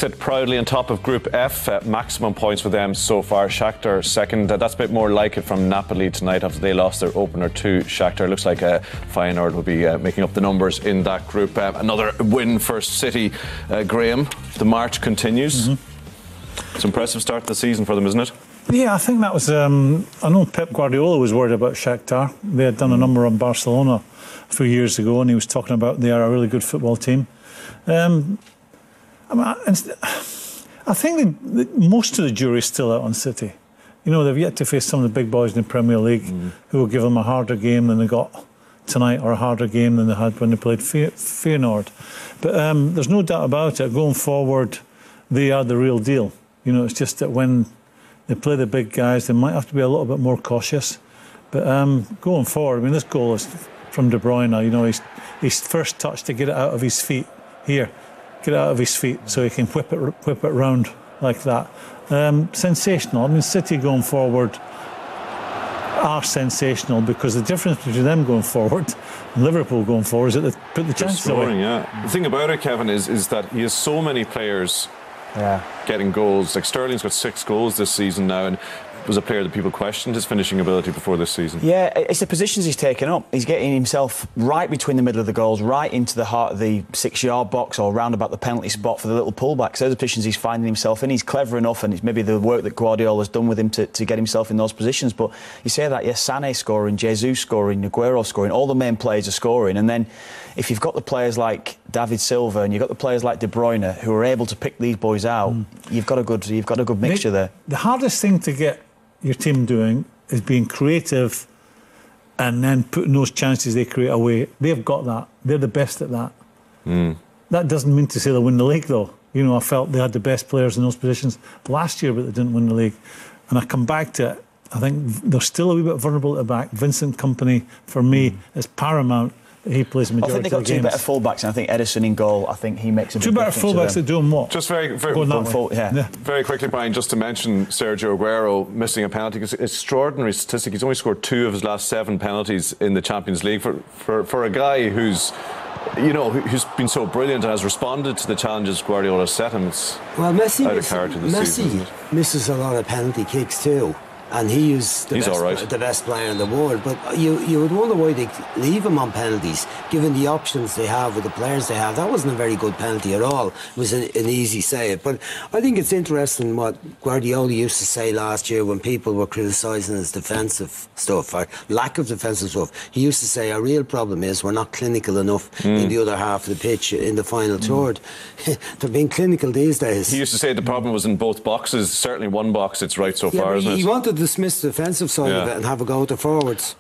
sit proudly on top of Group F, maximum points for them so far. Shakhtar second. That's a bit more like it from Napoli tonight after they lost their opener to Shakhtar. Looks like Feyenoord will be making up the numbers in that group. Another win for City. Graeme, the march continues. It's an impressive start to the season for them, isn't it? Yeah, I think that was... I know Pep Guardiola was worried about Shakhtar. They had done a number on Barcelona a few years ago, and he was talking about they are a really good football team. I think most of the jury's still out on City. You know, they've yet to face some of the big boys in the Premier League who will give them a harder game than they got tonight, or a harder game than they had when they played Feyenoord. But there's no doubt about it. Going forward, they are the real deal. You know, it's just that when they play the big guys, they might have to be a little bit more cautious. But going forward, I mean, this goal is from De Bruyne. You know, his first touch to get it out of his feet here. Get it out of his feet so he can whip it round like that. Sensational. I mean, City going forward are sensational, because the difference between them going forward and Liverpool going forward is that they put the chances away. Yeah. The thing about it, Kevin, is that he has so many players getting goals. Like Sterling's got 6 goals this season now, and was a player that people questioned his finishing ability before this season. Yeah, it's the positions he's taken up. He's getting himself right between the middle of the goals, right into the heart of the 6-yard box, or round about the penalty spot for the little pullbacks. Those are the positions he's finding himself in. He's clever enough, and it's maybe the work that Guardiola's done with him to get himself in those positions. But you say that, yes, Sané scoring, Jesus scoring, Aguero scoring, all the main players are scoring. And then if you've got the players like David Silva and you've got the players like De Bruyne who are able to pick these boys out, you've got a good mixture there. The hardest thing to get your team doing is being creative and then putting those chances they create away. They've got that. They're the best at that. That doesn't mean to say they'll win the league, though. You know, I felt they had the best players in those positions last year, but they didn't win the league. And I come back to it, I think they're still a wee bit vulnerable at the back. Vincent Kompany, for me, is paramount. He plays the majority of the games. I think they've got 2 better fullbacks, and I think Edison in goal, I think he makes a big difference. 2 better fullbacks that do what? Just very quickly, Brian, just to mention Sergio Aguero missing a penalty. It's an extraordinary statistic. He's only scored 2 of his last 7 penalties in the Champions League. For a guy who's been so brilliant and has responded to the challenges Guardiola set him, it's out of character this season. Messi misses a lot of penalty kicks too. And he's the best player in the world. But you would wonder why they leave him on penalties, given the options they have with the players they have. That wasn't a very good penalty at all. It was an easy save. But I think it's interesting what Guardiola used to say last year when people were criticising his defensive stuff, or lack of defensive stuff. He used to say, our real problem is we're not clinical enough in the other half of the pitch in the final third. They're being clinical these days. He used to say the problem was in both boxes. Certainly one box it's right so far, isn't it? He wanted to dismiss the defensive side of it and have a go at the forwards.